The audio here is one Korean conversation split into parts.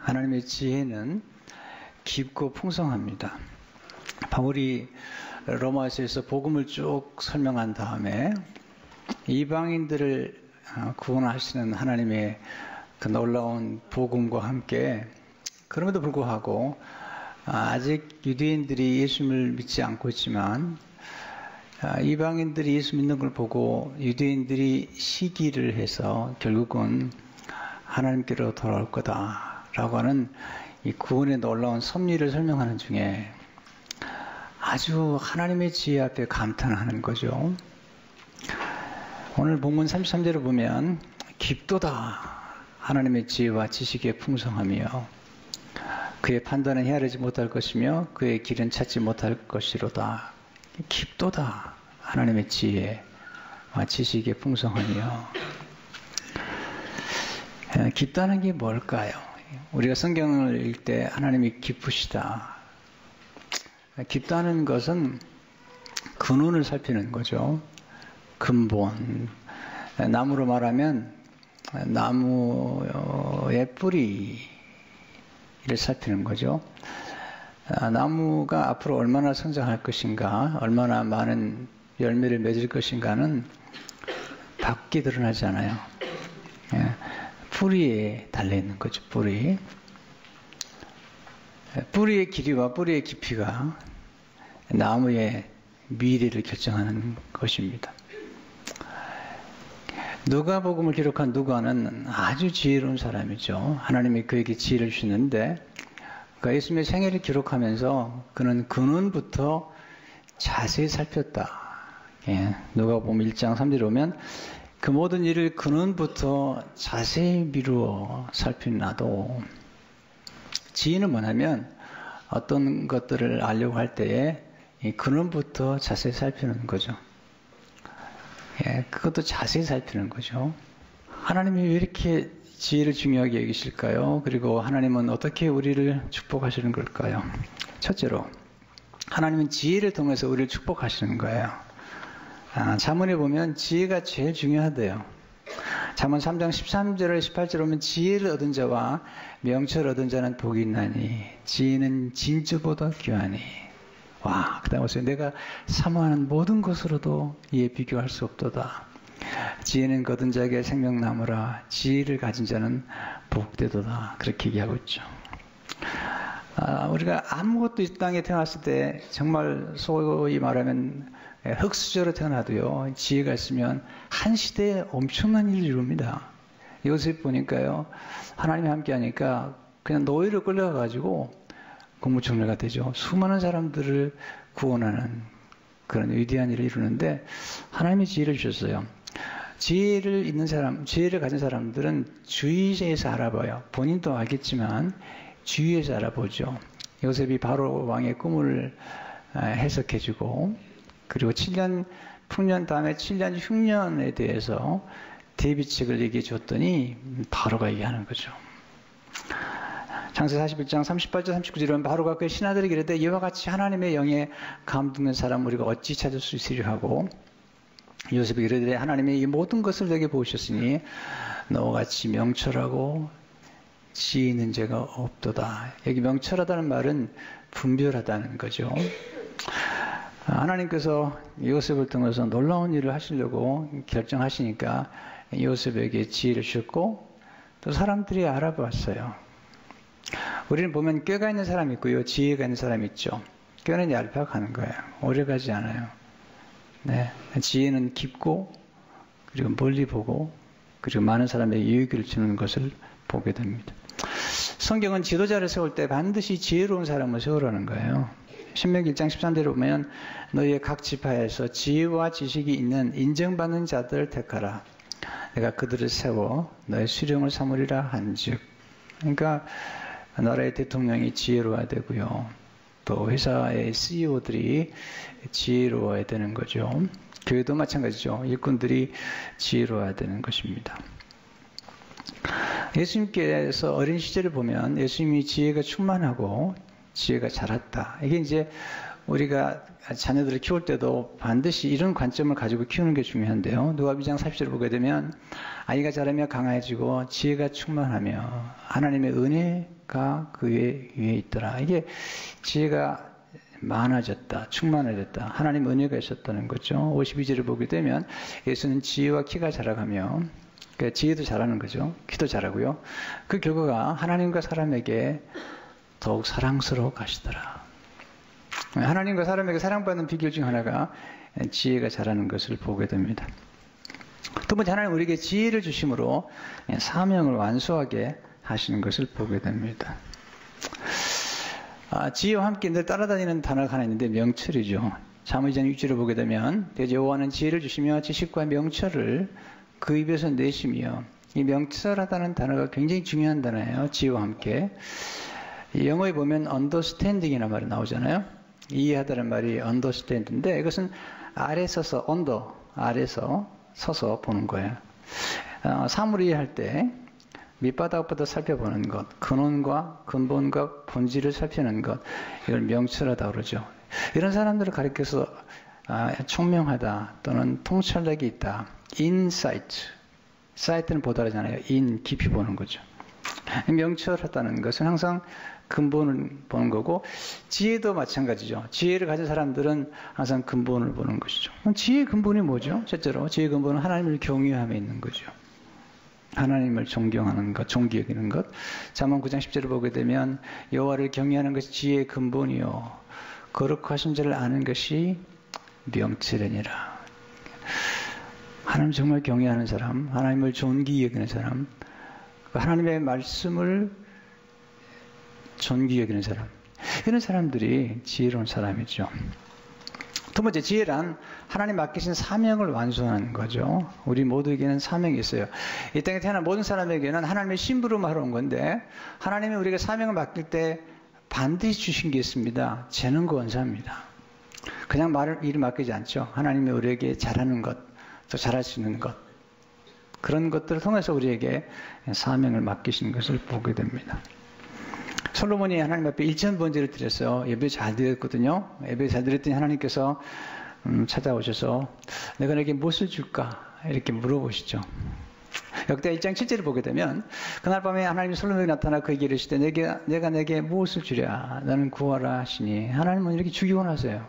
하나님의 지혜는 깊고 풍성합니다. 바울이 로마서에서 복음을 쭉 설명한 다음에 이방인들을 구원하시는 하나님의 그 놀라운 복음과 함께, 그럼에도 불구하고 아직 유대인들이 예수님을 믿지 않고 있지만 이방인들이 예수 믿는 걸 보고 유대인들이 시기를 해서 결국은 하나님께로 돌아올 거다라고 하는 이 구원의 놀라운 섭리를 설명하는 중에 아주 하나님의 지혜 앞에 감탄하는 거죠. 오늘 본문 33절을 보면 깊도다 하나님의 지혜와 지식의 풍성하며 그의 판단은 헤아리지 못할 것이며 그의 길은 찾지 못할 것이로다. 깊도다 하나님의 지혜와 지식의 풍성하며. 깊다는 게 뭘까요? 우리가 성경을 읽을 때 하나님이 깊으시다. 깊다는 것은 근원을 살피는 거죠. 근본. 나무로 말하면 나무의 뿌리를 살피는 거죠. 나무가 앞으로 얼마나 성장할 것인가, 얼마나 많은 열매를 맺을 것인가는 밖에 드러나지 않아요. 뿌리에 달려있는 거죠. 뿌리의 길이와 뿌리의 깊이가 나무의 미래를 결정하는 것입니다. 누가복음을 기록한 누가는 아주 지혜로운 사람이죠. 하나님이 그에게 지혜를 주시는데 그 예수님의 생애를 기록하면서 그는 근원부터 자세히 살폈다. 누가복음 1장 3절에 보면 그 모든 일을 근원부터 자세히 미루어 살핀 나도. 지혜는 뭐냐면 어떤 것들을 알려고 할 때에 이 근원부터 자세히 살피는 거죠. 그것도 자세히 살피는 거죠. 하나님이 왜 이렇게 지혜를 중요하게 여기실까요? 그리고 하나님은 어떻게 우리를 축복하시는 걸까요? 첫째로 하나님은 지혜를 통해서 우리를 축복하시는 거예요. 잠언에 보면 지혜가 제일 중요하대요. 잠언 3장 13절 18절 보면 지혜를 얻은 자와 명철을 얻은 자는 복이 있나니 지혜는 진주보다 귀하니. 와, 그 다음에 보세요. 내가 사모하는 모든 것으로도 이에 비교할 수 없도다. 지혜는 거둔 자에게 생명나무라 지혜를 가진 자는 복되도다. 그렇게 얘기하고 있죠. 우리가 아무것도 이 땅에 태어났을 때 정말 소위 말하면 흙수저로 태어나도요, 지혜가 있으면 한 시대에 엄청난 일을 이룹니다. 요셉 보니까요, 하나님이 함께 하니까 그냥 노예로 끌려가가지고 국무총리가 되죠. 수많은 사람들을 구원하는 그런 위대한 일을 이루는데 하나님이 지혜를 주셨어요. 지혜를 있는 사람, 지혜를 가진 사람들은 주위에서 알아봐요. 본인도 알겠지만 주위에서 알아보죠. 요셉이 바로 왕의 꿈을 해석해주고, 그리고 7년 풍년 다음에 7년 흉년에 대해서 대비책을 얘기해 줬더니 바로가 얘기하는 거죠. 창세 41장 38절 39절은 바로가 그의 신하들에게 이르되 이와 같이 하나님의 영에 감동된 사람 우리가 어찌 찾을 수 있으려 하고, 요셉이 이르되 하나님이 이 모든 것을 내게 보셨으니 너와 같이 명철하고 지혜 있는 자가 없도다. 여기 명철하다는 말은 분별하다는 거죠. 하나님께서 요셉을 통해서 놀라운 일을 하시려고 결정하시니까 요셉에게 지혜를 주셨고 또 사람들이 알아봤어요. 우리는 보면 꾀가 있는 사람이 있고요, 지혜가 있는 사람이 있죠. 꾀는 얄팍 가는 거예요. 오래가지 않아요. 네. 지혜는 깊고 그리고 멀리 보고 그리고 많은 사람에게 유익을 주는 것을 보게 됩니다. 성경은 지도자를 세울 때 반드시 지혜로운 사람을 세우라는 거예요. 신명기 1장 13절에 보면 너희의 각 지파에서 지혜와 지식이 있는 인정받는 자들을 택하라. 내가 그들을 세워 너의 수령을 삼으리라 한즉. 그러니까 나라의 대통령이 지혜로워야 되고요. 또 회사의 CEO들이 지혜로워야 되는 거죠. 교회도 마찬가지죠. 일꾼들이 지혜로워야 되는 것입니다. 예수님께서 어린 시절을 보면 예수님이 지혜가 충만하고 지혜가 자랐다. 이게 이제 우리가 자녀들을 키울 때도 반드시 이런 관점을 가지고 키우는 게 중요한데요. 누가복음 2장 40절을 보게 되면 아이가 자라며 강해지고 지혜가 충만하며 하나님의 은혜 지혜가 그 위에 있더라. 이게 지혜가 많아졌다, 충만해졌다, 하나님 은혜가 있었다는 거죠. 52절을 보게 되면 예수는 지혜와 키가 자라가며, 그러니까 지혜도 자라는 거죠. 키도 자라고요. 그 결과가 하나님과 사람에게 더욱 사랑스러워 가시더라. 하나님과 사람에게 사랑받는 비결 중 하나가 지혜가 자라는 것을 보게 됩니다. 두 번째, 하나님 우리에게 지혜를 주심으로 사명을 완수하게 하시는 것을 보게 됩니다. 지혜와 함께 늘 따라다니는 단어가 하나 있는데 명철이죠. 사무엘상 6절을 보게 되면 대저 여호와는 지혜를 주시며 지식과 명철을 그 입에서 내시며, 이 명철하다는 단어가 굉장히 중요한 단어예요. 지혜와 함께. 영어에 보면 understanding이라는 말이 나오잖아요. 이해하다는 말이 understand인데, 이것은 아래 서서 under, 아래서 서서 보는 거예요. 사물을 이해할 때 밑바닥부터 살펴보는 것, 근원과 근본과 본질을 살피는 것, 이걸 명철하다 그러죠. 이런 사람들을 가리켜서 총명하다 또는 통찰력이 있다. insight, sight는 보다라잖아요. 깊이 보는 거죠. 명철하다는 것은 항상 근본을 보는 거고, 지혜도 마찬가지죠. 지혜를 가진 사람들은 항상 근본을 보는 것이죠. 그럼 지혜의 근본이 뭐죠? 실제로 지혜의 근본은 하나님을 경외함에 있는 거죠. 하나님을 존경하는 것, 존귀 여기는 것. 잠언 9장 10절을 보게 되면 여호와를 경외하는 것이 지혜의 근본이요 거룩하신 자를 아는 것이 명철이니라. 하나님 정말 경외하는 사람, 하나님을 존귀 여기는 사람, 하나님의 말씀을 존귀 여기는 사람, 이런 사람들이 지혜로운 사람이죠. 두 번째, 지혜란 하나님 맡기신 사명을 완수하는 거죠. 우리 모두에게는 사명이 있어요. 이 땅에 태어난 모든 사람에게는 하나님의 심부름하러 온 건데, 하나님이 우리에게 사명을 맡길 때 반드시 주신 게 있습니다. 재능과 원사입니다. 그냥 일을 맡기지 않죠. 하나님이 우리에게 잘하는 것, 또 잘할 수 있는 것, 그런 것들을 통해서 우리에게 사명을 맡기신 것을 보게 됩니다. 솔로몬이 하나님 앞에 1000번제를 드렸어요. 예배 잘 드렸거든요. 예배 잘 드렸더니 하나님께서 찾아오셔서 내가 내게 무엇을 줄까? 이렇게 물어보시죠. 역대 1장 7절을 보게 되면 그날 밤에 하나님이 솔로몬에게 나타나 그에게 이르시되 내가 내게 무엇을 주랴? 나는 구하라 하시니, 하나님은 이렇게 주기원 하세요.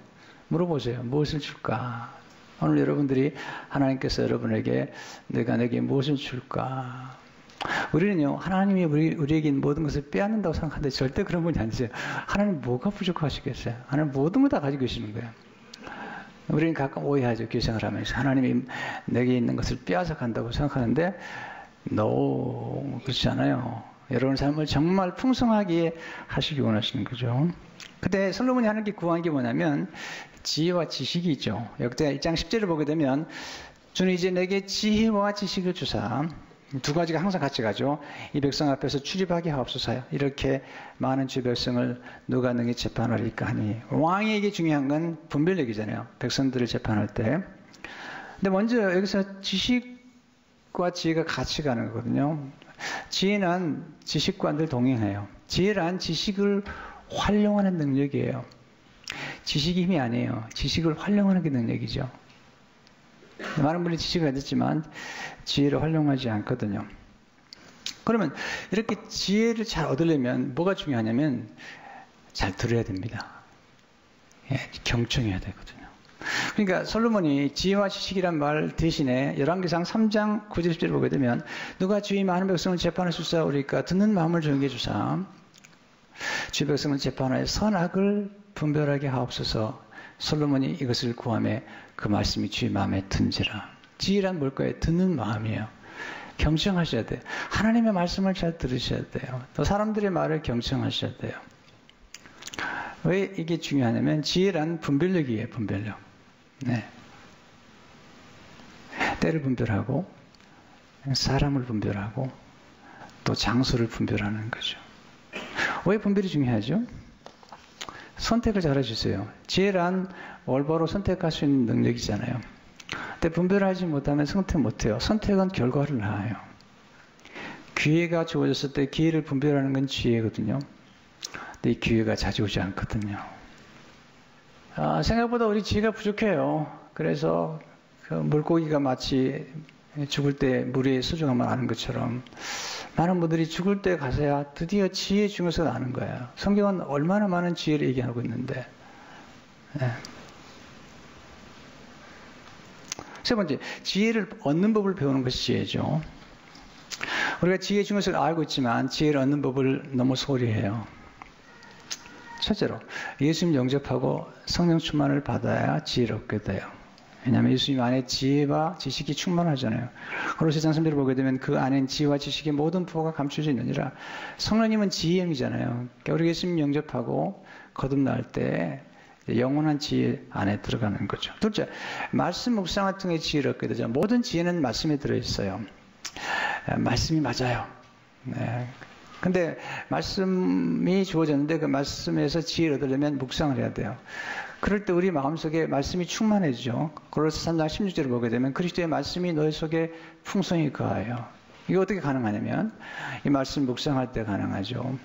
물어보세요. 무엇을 줄까? 오늘 여러분들이 하나님께서 여러분에게 내가 내게 무엇을 줄까? 우리는요, 하나님이 우리에게 모든 것을 빼앗는다고 생각하는데 절대 그런 분이 아니세요. 하나님 뭐가 부족하시겠어요? 하나님 모든 걸 다 가지고 계시는 거예요. 우리는 가끔 오해하죠. 교생을 하면서 하나님이 내게 있는 것을 빼앗아 간다고 생각하는데 no, 그렇지 않아요. 여러분 삶을 정말 풍성하게 하시기 원하시는 거죠. 그때 솔로몬이 하나님께 구한 게 뭐냐면 지혜와 지식이 있죠. 역대 1장 10절을 보게 되면 주는 이제 내게 지혜와 지식을 주사, 두 가지가 항상 같이 가죠. 이 백성 앞에서 출입하게 하옵소서. 이렇게 많은 주 백성을 누가 능히 재판하리까 하니, 왕에게 중요한 건 분별력이잖아요. 백성들을 재판할 때. 근데 먼저 여기서 지식과 지혜가 같이 가는 거거든요. 지혜는 지식과 늘 동행해요. 지혜란 지식을 활용하는 능력이에요. 지식이 힘이 아니에요. 지식을 활용하는 게 능력이죠. 많은 분이 지식을 가졌지만 지혜를 활용하지 않거든요. 그러면 이렇게 지혜를 잘 얻으려면 뭐가 중요하냐면 잘 들어야 됩니다. 경청해야 되거든요. 그러니까 솔로몬이 지혜와 지식이란 말 대신에 열왕기상 3장 9절 10절을 보게 되면 누가 주의 많은 백성을 재판할 수 있사오리까 듣는 마음을 조용히 해주사 주의 백성을 재판하여 선악을 분별하게 하옵소서. 솔로몬이 이것을 구하며 그 말씀이 주의 마음에 든지라. 지혜란 뭘까요? 듣는 마음이에요. 경청하셔야 돼요. 하나님의 말씀을 잘 들으셔야 돼요. 또 사람들의 말을 경청하셔야 돼요. 왜 이게 중요하냐면 지혜란 분별력이에요. 분별력. 네. 때를 분별하고 사람을 분별하고 또 장소를 분별하는 거죠. 왜 분별이 중요하죠? 선택을 잘 해주세요. 지혜란 올바로 선택할 수 있는 능력이잖아요. 근데 분별하지 못하면 선택 못해요. 선택은 결과를 낳아요. 기회가 주어졌을 때 기회를 분별하는 건 지혜거든요. 근데 이 기회가 자주 오지 않거든요. 생각보다 우리 지혜가 부족해요. 그래서 그 물고기가 마치 죽을 때 무리의 소중함을 아는 것처럼 많은 분들이 죽을 때 가서야 드디어 지혜의 중요성을 아는 거예요. 성경은 얼마나 많은 지혜를 얘기하고 있는데. 예. 세 번째, 지혜를 얻는 법을 배우는 것이 지혜죠. 우리가 지혜의 중요성을 알고 있지만 지혜를 얻는 법을 너무 소홀히 해요. 첫째로, 예수님 영접하고 성령 충만을 받아야 지혜를 얻게 돼요. 왜냐하면 예수님 안에 지혜와 지식이 충만하잖아요. 고로새장 3절을 보게 되면 그 안엔 지혜와 지식의 모든 부호가 감춰져 있느니라. 성령님은 지혜형이잖아요. 그러니까 우리 예수님 영접하고 거듭날 때 영원한 지혜 안에 들어가는 거죠. 둘째, 말씀 묵상을 통해 지혜를 얻게 되죠. 모든 지혜는 말씀에 들어있어요. 말씀이 맞아요. 네. 근데 말씀이 주어졌는데 그 말씀에서 지혜를 얻으려면 묵상을 해야 돼요. 그럴 때 우리 마음속에 말씀이 충만해지죠. 고로새 3장 16절을 보게 되면 그리스도의 말씀이 너희 속에 풍성히 거하여. 이게 어떻게 가능하냐면 이 말씀 묵상할 때 가능하죠.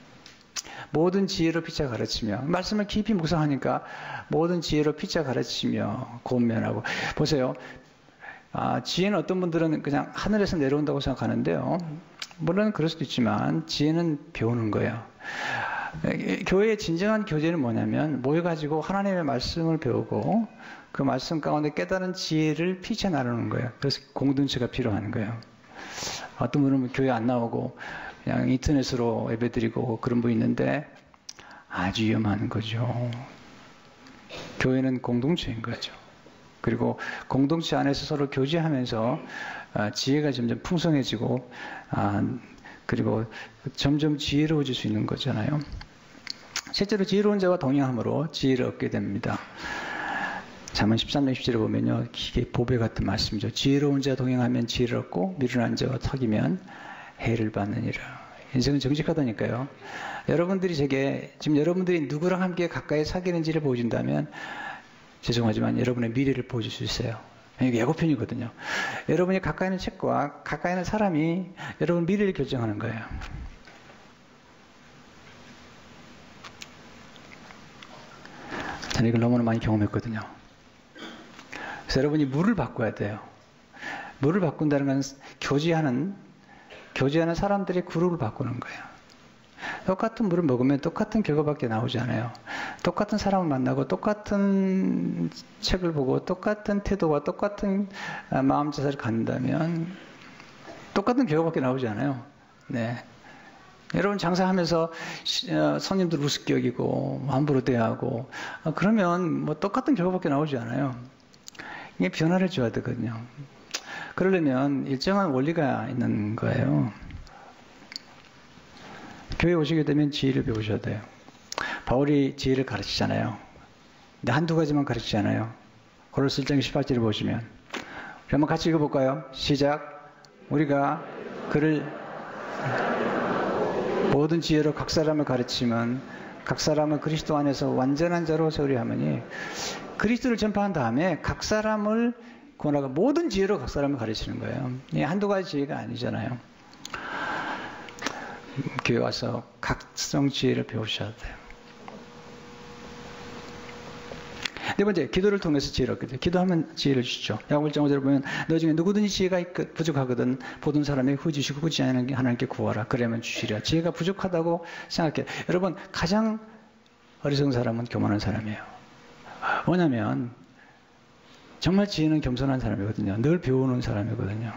모든 지혜로 피차 가르치며, 말씀을 깊이 묵상하니까 모든 지혜로 피차 가르치며 권면하고. 보세요. 지혜는 어떤 분들은 그냥 하늘에서 내려온다고 생각하는데요. 물론 그럴 수도 있지만 지혜는 배우는 거예요. 교회의 진정한 교제는 뭐냐면 모여가지고 하나님의 말씀을 배우고 그 말씀 가운데 깨달은 지혜를 피쳐 나누는 거예요. 그래서 공동체가 필요한 거예요. 어떤 분은 교회 안 나오고 그냥 인터넷으로 예배드리고 그런 분 있는데 아주 위험한 거죠. 교회는 공동체인 거죠. 그리고 공동체 안에서 서로 교제하면서 지혜가 점점 풍성해지고 그리고 점점 지혜로워질 수 있는 거잖아요. 실제로 지혜로운 자와 동행함으로 지혜를 얻게 됩니다. 잠언 13장 10절에 보면요. 이게 보배 같은 말씀이죠. 지혜로운 자와 동행하면 지혜를 얻고 미련한 자와 턱이면 해를 받느니라. 인생은 정직하다니까요. 여러분들이 지금 여러분들이 누구랑 함께 가까이 사귀는지를 보여준다면 죄송하지만 여러분의 미래를 보여줄 수 있어요. 이게 예고편이거든요. 여러분이 가까이 있는 책과 가까이 있는 사람이 여러분 미래를 결정하는 거예요. 저는 이걸 너무나 많이 경험했거든요. 그래서 여러분이 물을 바꿔야 돼요. 물을 바꾼다는 건 교제하는 사람들의 그룹을 바꾸는 거예요. 똑같은 물을 먹으면 똑같은 결과밖에 나오지 않아요. 똑같은 사람을 만나고 똑같은 책을 보고 똑같은 태도와 똑같은 마음 자세를 갖는다면 똑같은 결과밖에 나오지 않아요. 네. 여러분 장사하면서 손님들 우습게 여기고 함부로 대하고 그러면 뭐 똑같은 결과밖에 나오지 않아요. 이게 변화를 줘야 되거든요. 그러려면 일정한 원리가 있는 거예요. 교회 오시게 되면 지혜를 배우셔야 돼요. 바울이 지혜를 가르치잖아요. 근데 한두 가지만 가르치지 않아요. 고로새 1장 18절을 보시면 한번 같이 읽어볼까요? 시작. 우리가 그를 모든 지혜로 각 사람을 가르치면 각 사람은 그리스도 안에서 완전한 자로 세우려 하머니 그리스도를 전파한 다음에 각 사람을 권하고 모든 지혜로 각 사람을 가르치는 거예요. 이게 한두 가지 지혜가 아니잖아요. 교회 와서 각성 지혜를 배우셔야 돼요. 네 번째, 기도를 통해서 지혜를 얻게 돼요. 기도하면 지혜를 주시죠. 야고보 1장 5절을 보면 너 중에 누구든지 지혜가 부족하거든 보던 사람에게 후지시고 후지 않은 하나님께 구하라. 그러면 주시리라. 지혜가 부족하다고 생각해요. 여러분 가장 어리석은 사람은 교만한 사람이에요. 왜냐하면 정말 지혜는 겸손한 사람이거든요. 늘 배우는 사람이거든요.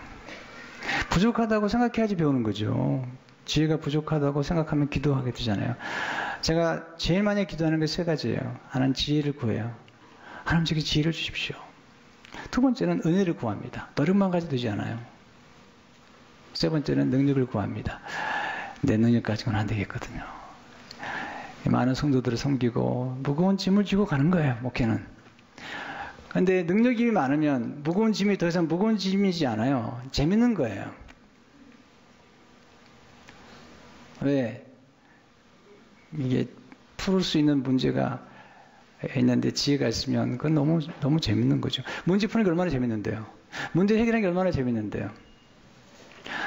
부족하다고 생각해야지 배우는 거죠. 지혜가 부족하다고 생각하면 기도하게 되잖아요. 제가 제일 많이 기도하는 게 세 가지예요. 하나는 지혜를 구해요. 하나님 제게 지혜를 주십시오. 두 번째는 은혜를 구합니다. 노력만 가지고 되지 않아요. 세 번째는 능력을 구합니다. 내 능력 가지고는 안 되겠거든요. 많은 성도들을 섬기고 무거운 짐을 지고 가는 거예요. 목회는. 그런데 능력이 많으면 무거운 짐이 더 이상 무거운 짐이지 않아요. 재밌는 거예요. 왜? 이게 풀을 수 있는 문제가 있는데 지혜가 있으면 그건 너무 재밌는 거죠. 문제 푸는 게 얼마나 재밌는데요. 문제 해결하는 게 얼마나 재밌는데요.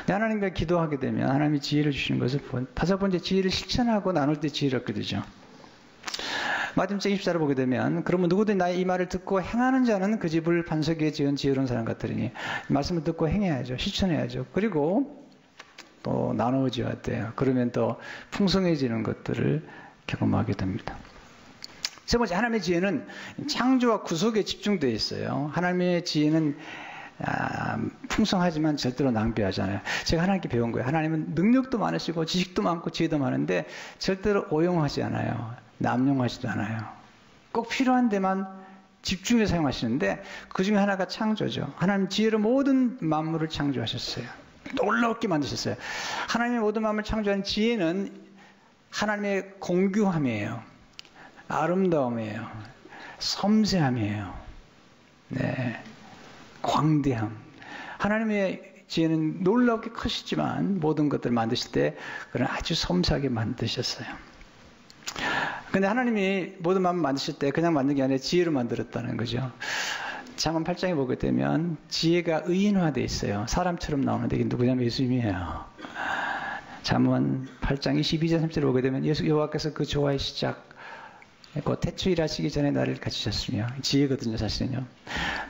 하나님과 기도하게 되면 하나님이 지혜를 주시는 것을 다섯 번째 지혜를 실천하고 나눌 때 지혜를 얻게 되죠. 마태복음 24를 보게 되면 그러면 누구든지 나의 이 말을 듣고 행하는 자는 그 집을 반석 위에 지은 지혜로운 사람 같으리니 말씀을 듣고 행해야죠. 실천해야죠. 그리고 또 나누어 지어야 돼요. 그러면 또 풍성해지는 것들을 경험하게 됩니다. 세 번째, 하나님의 지혜는 창조와 구속에 집중되어 있어요. 하나님의 지혜는 풍성하지만 절대로 낭비하잖아요. 제가 하나님께 배운 거예요. 하나님은 능력도 많으시고 지식도 많고 지혜도 많은데 절대로 오용하지 않아요. 남용하지도 않아요. 꼭 필요한 데만 집중해서 사용하시는데 그 중에 하나가 창조죠. 하나님 지혜로 모든 만물을 창조하셨어요. 놀랍게 만드셨어요. 하나님의 모든 만물을 창조한 지혜는 하나님의 공교함이에요. 아름다움이에요. 섬세함이에요. 네. 광대함. 하나님의 지혜는 놀랍게 크시지만 모든 것들을 만드실 때 그런 아주 섬세하게 만드셨어요. 근데 하나님이 모든 만물 만드실 때 그냥 만든 게 아니라 지혜로 만들었다는 거죠. 잠언 8장에 보게 되면 지혜가 의인화되어 있어요. 사람처럼 나오는데 이게 누구냐면 예수님이에요. 잠언 8장 22절 3절에 보게 되면 여호와께서 그 조화의 시작 곧 태초 일하시기 전에 나를 가지셨으며 지혜거든요. 사실은요.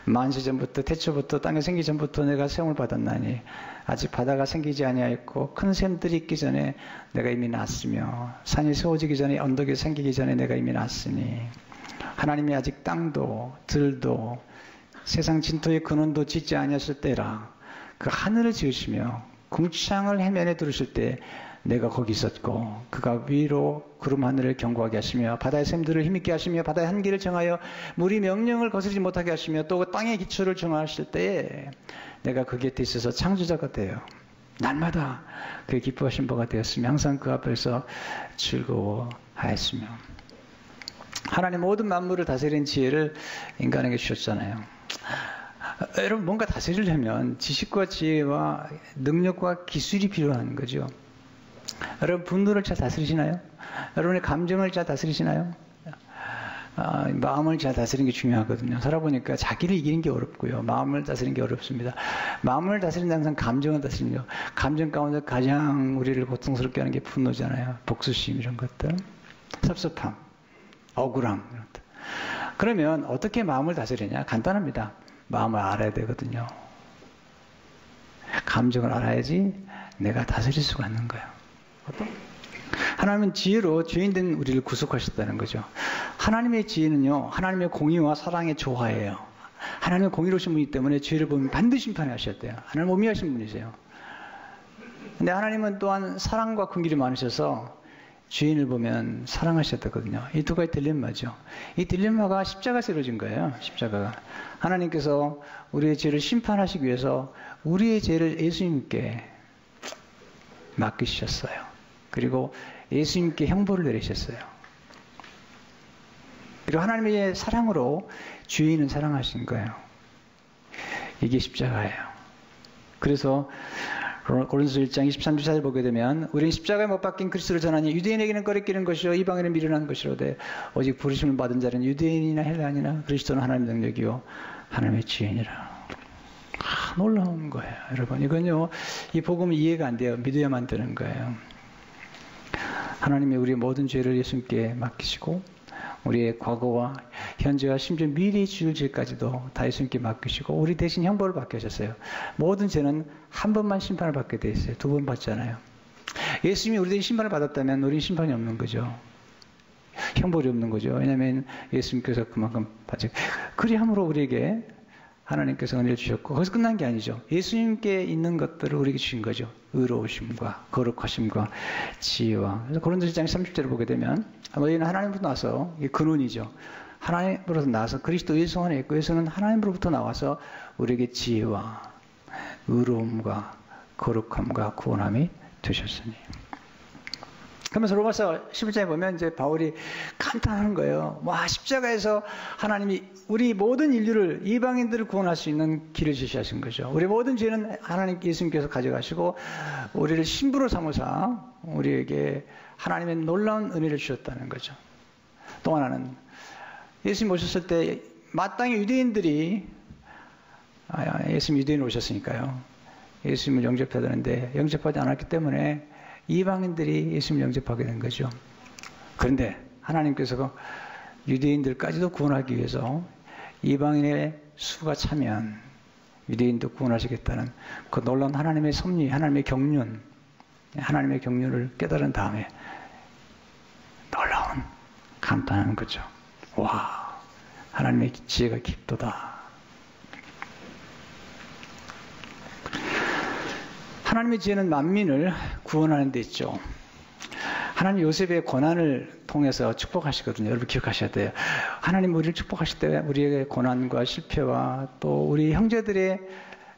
만세 전부터 태초부터 땅이 생기기 전부터 내가 세움을 받았나니 아직 바다가 생기지 아니하였고 큰 샘들이 있기 전에 내가 이미 났으며 산이 세워지기 전에 언덕이 생기기 전에 내가 이미 났으니 하나님이 아직 땅도 들도 세상 진토의 근원도 짓지 아니하셨을 때라 그 하늘을 지으시며 궁창을 해면에 두르실 때 내가 거기 있었고 그가 위로 구름 하늘을 견고하게 하시며 바다의 샘들을 힘있게 하시며 바다의 한계를 정하여 물이 명령을 거스르지 못하게 하시며 또 땅의 기초를 정하실 때에 내가 그 곁에 있어서 창조자가 되어 날마다 그의 기뻐하신 바가 되었으며 항상 그 앞에서 즐거워하였으며 하나님 모든 만물을 다스리는 지혜를 인간에게 주셨잖아요. 여러분 뭔가 다스리려면 지식과 지혜와 능력과 기술이 필요한 거죠. 여러분 분노를 잘 다스리시나요? 여러분의 감정을 잘 다스리시나요? 마음을 잘 다스리는 게 중요하거든요. 살아보니까 자기를 이기는 게 어렵고요. 마음을 다스리는 게 어렵습니다. 마음을 다스리는 항상 감정을 다스리는 거. 감정 가운데 가장 우리를 고통스럽게 하는 게 분노잖아요. 복수심 이런 것들. 섭섭함, 억울함 이런 것들. 그러면 어떻게 마음을 다스리냐? 간단합니다. 마음을 알아야 되거든요. 감정을 알아야지 내가 다스릴 수가 있는 거예요. 하나님은 지혜로 죄인된 우리를 구속하셨다는 거죠. 하나님의 지혜는요, 하나님의 공의와 사랑의 조화예요. 하나님의 공의로우신 분이기 때문에 죄를 보면 반드시 심판하셔야 돼요. 하나님 오미하신 분이세요. 근데 하나님은 또한 사랑과 긍휼이 많으셔서 죄인을 보면 사랑하셨거든요. 이 두 가지 딜레마죠. 이 딜레마가 십자가에서 이루어진 거예요. 십자가가. 하나님께서 우리의 죄를 심판하시기 위해서 우리의 죄를 예수님께 맡기셨어요. 그리고 예수님께 형벌을 내리셨어요. 그리고 하나님의 사랑으로 죄인은 사랑하신 거예요. 이게 십자가예요. 그래서 고린도서 1장 23절을 보게 되면 우리는 십자가에 못 박힌 그리스도를 전하니 유대인에게는 꺼리끼는 것이요 이방인은 미련한 것이로되 오직 부르심을 받은 자는 유대인이나 헬라인이나 그리스도는 하나님의 능력이요 하나님의 지혜니라. 놀라운 거예요. 여러분 이건요 이 복음은 이해가 안 돼요. 믿어야만 되는 거예요. 하나님이 우리의 모든 죄를 예수님께 맡기시고 우리의 과거와 현재와 심지어 미래의 지을 죄까지도 다 예수님께 맡기시고 우리 대신 형벌을 받게 하셨어요. 모든 죄는 한 번만 심판을 받게 돼 있어요. 두 번 받잖아요. 예수님이 우리 대신 심판을 받았다면 우리는 심판이 없는 거죠. 형벌이 없는 거죠. 왜냐하면 예수님께서 그만큼 받으 그리함으로 우리에게 하나님께서 은혜를 주셨고 거기서 끝난 게 아니죠. 예수님께 있는 것들을 우리에게 주신 거죠. 의로우심과 거룩하심과 지혜와. 그래서 고린도서 1장 30절을 보게 되면 너희는 하나님으로부터 나서 이게 근원이죠. 하나님으로부터 나와서 그리스도 예수 안에 있고 예수는 하나님으로부터 나와서 우리에게 지혜와 의로움과 거룩함과 구원함이 되셨으니. 그러면서 로마서 11장에 보면 이제 바울이 감탄하는 거예요. 와, 십자가에서 하나님이 우리 모든 인류를 이방인들을 구원할 수 있는 길을 제시하신 거죠. 우리 모든 죄는 하나님 예수님께서 가져가시고 우리를 신부로 삼으사 우리에게 하나님의 놀라운 은혜를 주셨다는 거죠. 또 하나는 예수님 오셨을 때 마땅히 유대인들이 예수님 유대인 오셨으니까요. 예수님을 영접해야 되는데 영접하지 않았기 때문에 이방인들이 예수님을 영접하게 된 거죠. 그런데 하나님께서 유대인들까지도 구원하기 위해서 이방인의 수가 차면 유대인도 구원하시겠다는 그 놀라운 하나님의 섭리, 하나님의 경륜, 하나님의 경륜을 깨달은 다음에 놀라운 감탄하는 거죠. 와, 하나님의 지혜가 깊도다. 하나님의 지혜는 만민을 구원하는 데 있죠. 하나님 요셉의 고난을 통해서 축복하시거든요. 여러분 기억하셔야 돼요. 하나님 우리를 축복하실 때 우리의 고난과 실패와 또 우리 형제들의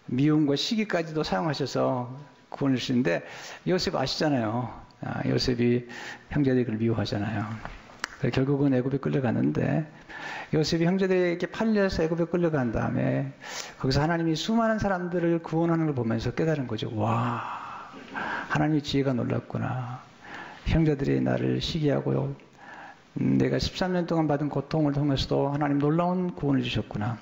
미움과 시기까지도 사용하셔서 구원을 주시는데, 요셉 아시잖아요. 요셉이 형제들이 그를 미워하잖아요. 결국은 애굽에 끌려갔는데, 요셉이 형제들에게 팔려서 애굽에 끌려간 다음에 거기서 하나님이 수많은 사람들을 구원하는 걸 보면서 깨달은 거죠. 와, 하나님의 지혜가 놀랍구나. 형제들이 나를 시기하고요, 내가 13년 동안 받은 고통을 통해서도 하나님 놀라운 구원을 주셨구나.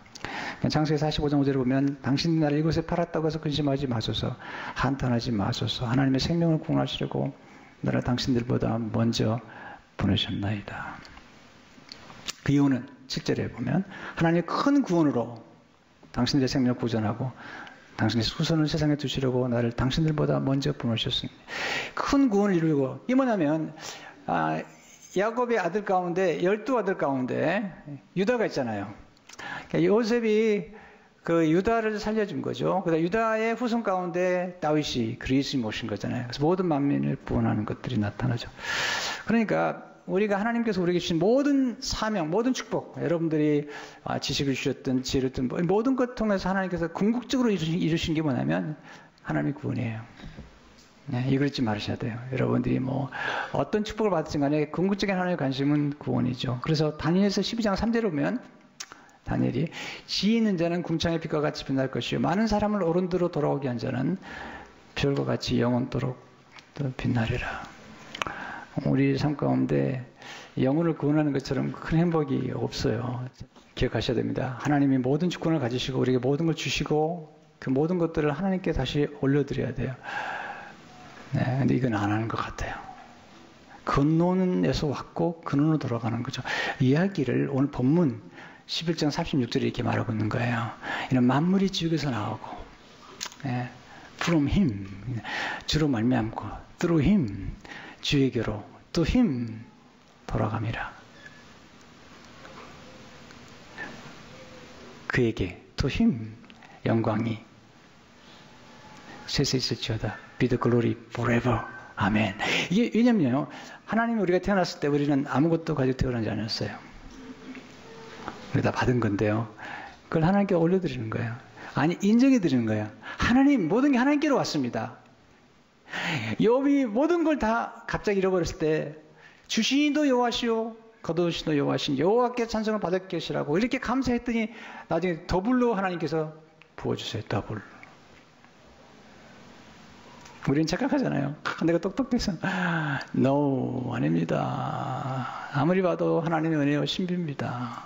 창세기 45장 5절을 보면 당신이 나를 이곳에 팔았다고 해서 근심하지 마소서, 한탄하지 마소서, 하나님의 생명을 구원하시려고 나를 당신들보다 먼저 보내셨나이다. 그 이유는 7절에 보면 하나님의 큰 구원으로 당신들의 생명을 구전하고 당신의 후손을 세상에 두시려고 나를 당신들보다 먼저 보내셨습니다. 큰 구원을 이루고, 이 뭐냐면 야곱의 아들 가운데 12아들 가운데 유다가 있잖아요. 그러니까 요셉이 그 유다를 살려준 거죠. 그다음 유다의 후손 가운데 다윗이 그리스도를 모신 거잖아요. 그래서 모든 만민을 구원하는 것들이 나타나죠. 그러니까 우리가 하나님께서 우리에게 주신 모든 사명, 모든 축복, 여러분들이 지식을 주셨든 지혜를 든 모든 것 통해서 하나님께서 궁극적으로 이루신 게 뭐냐면 하나님의 구원이에요. 네, 이걸 잊지 말으셔야 돼요. 여러분들이 뭐 어떤 축복을 받았든 간에 궁극적인 하나님의 관심은 구원이죠. 그래서 다니엘서 12장 3절에 보면 다니엘이 지혜 있는 자는 궁창의 빛과 같이 빛날 것이요 많은 사람을 오른대로 돌아오게 한 자는 별과 같이 영원토록 빛나리라. 우리 삶 가운데 영혼을 구원하는 것처럼 큰 행복이 없어요. 기억하셔야 됩니다. 하나님이 모든 주권을 가지시고 우리에게 모든 걸 주시고 그 모든 것들을 하나님께 다시 올려드려야 돼요. 네, 근데 이건 안 하는 것 같아요. 근원에서 왔고 근원으로 돌아가는 거죠. 이야기를 오늘 본문 11장 36절에 이렇게 말하고 있는 거예요. 이는 만물이 지옥에서 나오고, 네, from him, 주로 말미암고, through him, 주에게로, to him 돌아감이라. 그에게, to him 영광이 쇠세 있을지어다. Be the glory forever. 아멘. 이게 왜냐면요, 하나님이 우리가 태어났을 때 우리는 아무것도 가지고 태어나지 않았어요. 우리 다 받은 건데요, 그걸 하나님께 올려드리는 거예요. 아니, 인정해드리는 거예요. 하나님, 모든 게 하나님께로 왔습니다. 욥이 모든 걸 다 갑자기 잃어버렸을 때 주신 이도 여호와시오 거두신 이도 여호와신 여호와께 찬송을 받을 것이라고 이렇게 감사했더니 나중에 더블로 하나님께서 부어주세요. 더블. 우리는 착각하잖아요. 내가 똑똑해서. No, 아닙니다. 아무리 봐도 하나님의 은혜와 신비입니다.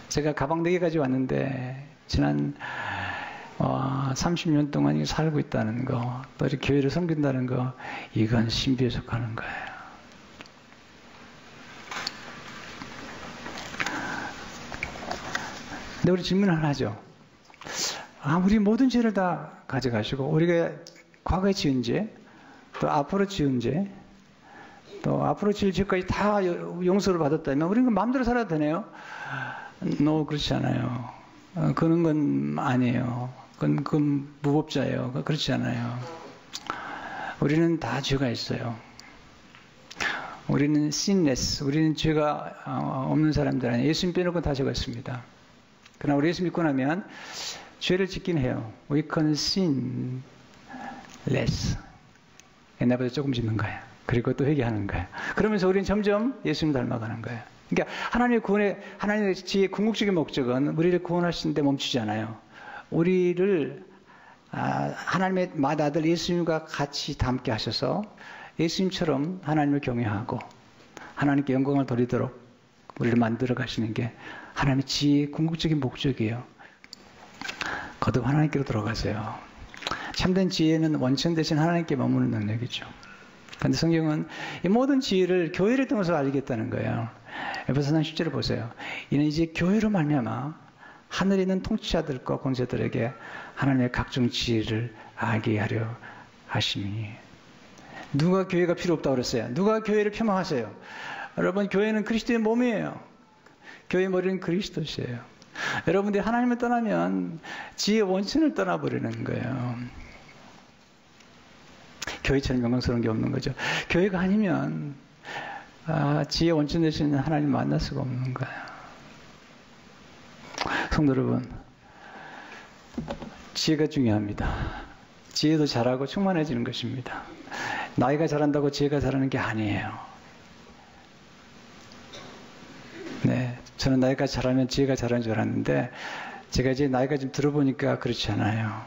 제가 가방 4개 가지고 왔는데 지난 30년 동안 살고 있다는 거, 또 이렇게 교회를 섬긴다는 거, 이건 신비에 속하는 거예요. 근데 우리 질문 하나 하죠. 우리 모든 죄를 다 가져가시고 우리가 과거에 지은 죄, 또 앞으로 지은 죄, 또 앞으로 지을 죄까지 다 용서를 받았다면 우리는 마음대로 살아도 되네요. No, 그렇지 않아요. 그런 건 아니에요. 그건 무법자예요. 그렇지 않아요. 우리는 다 죄가 있어요. 우리는 sinless, 우리는 죄가 없는 사람들 아니에요. 예수님 빼놓고 다 죄가 있습니다. 그러나 우리 예수 믿고 나면 죄를 짓긴 해요. We can sin less. 옛날보다 조금 짓는 거예요. 그리고 또 회개하는 거예요. 그러면서 우리는 점점 예수님 닮아가는 거예요. 그러니까 하나님의 구원의, 하나님의 지혜의 궁극적인 목적은 우리를 구원하시는데 멈추지 않아요. 우리를 하나님의 맏아들 예수님과 같이 닮게 하셔서 예수님처럼 하나님을 경외하고 하나님께 영광을 돌리도록 우리를 만들어 가시는 게 하나님의 지혜의 궁극적인 목적이에요. 거듭 하나님께로 돌아가세요. 참된 지혜는 원천 대신 하나님께 머무는 능력이죠. 그런데 성경은 이 모든 지혜를 교회를 통해서 알겠다는 거예요. 에베소서 10절을 보세요. 이는 이제 교회로 말미암아 하늘에 있는 통치자들과 권세들에게 하나님의 각종 지혜를 알게 하려 하심이니. 누가 교회가 필요 없다고 그랬어요? 누가 교회를 폄하하세요? 여러분, 교회는 그리스도의 몸이에요. 교회의 머리는 그리스도시에요. 여러분들이 하나님을 떠나면 지혜의 원천을 떠나버리는 거예요. 교회처럼 영광스러운 게 없는 거죠. 교회가 아니면 지혜의 원천 되시는 하나님 만날 수가 없는 거예요. 성도 여러분, 지혜가 중요합니다. 지혜도 잘하고 충만해지는 것입니다. 나이가 자란다고 지혜가 자라는 게 아니에요. 네, 저는 나이가 자라면 지혜가 자라는 줄 알았는데 제가 이제 나이가 좀 들어보니까 그렇지 않아요.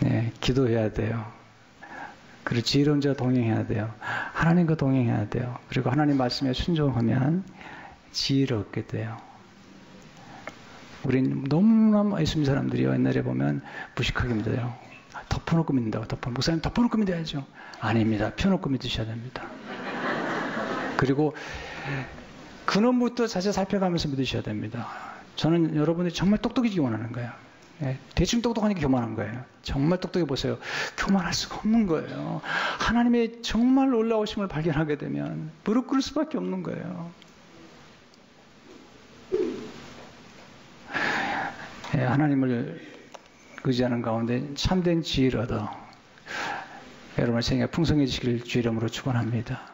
네, 기도해야 돼요. 그리고 지혜로운 자와 동행해야 돼요. 하나님과 동행해야 돼요. 그리고 하나님 말씀에 순종하면 지혜를 얻게 돼요. 우린 너무나 예수 믿는 사람들이요, 옛날에 보면 무식하게 믿어요. 덮어놓고 믿는다고. 목사님 덮어놓고 믿어야죠. 아닙니다. 펴놓고 믿으셔야 됩니다. 그리고 근원부터 자세히 살펴가면서 믿으셔야 됩니다. 저는 여러분들이 정말 똑똑해지기 원하는 거예요. 대충 똑똑하니까 교만한 거예요. 정말 똑똑해 보세요. 교만할 수가 없는 거예요. 하나님의 정말 놀라우심을 발견하게 되면 무릎 꿇을 수밖에 없는 거예요. 하나님을 의지하는 가운데 참된 지혜를 얻어 여러분의 생애가 풍성해지시길 주의 이름으로 축원합니다.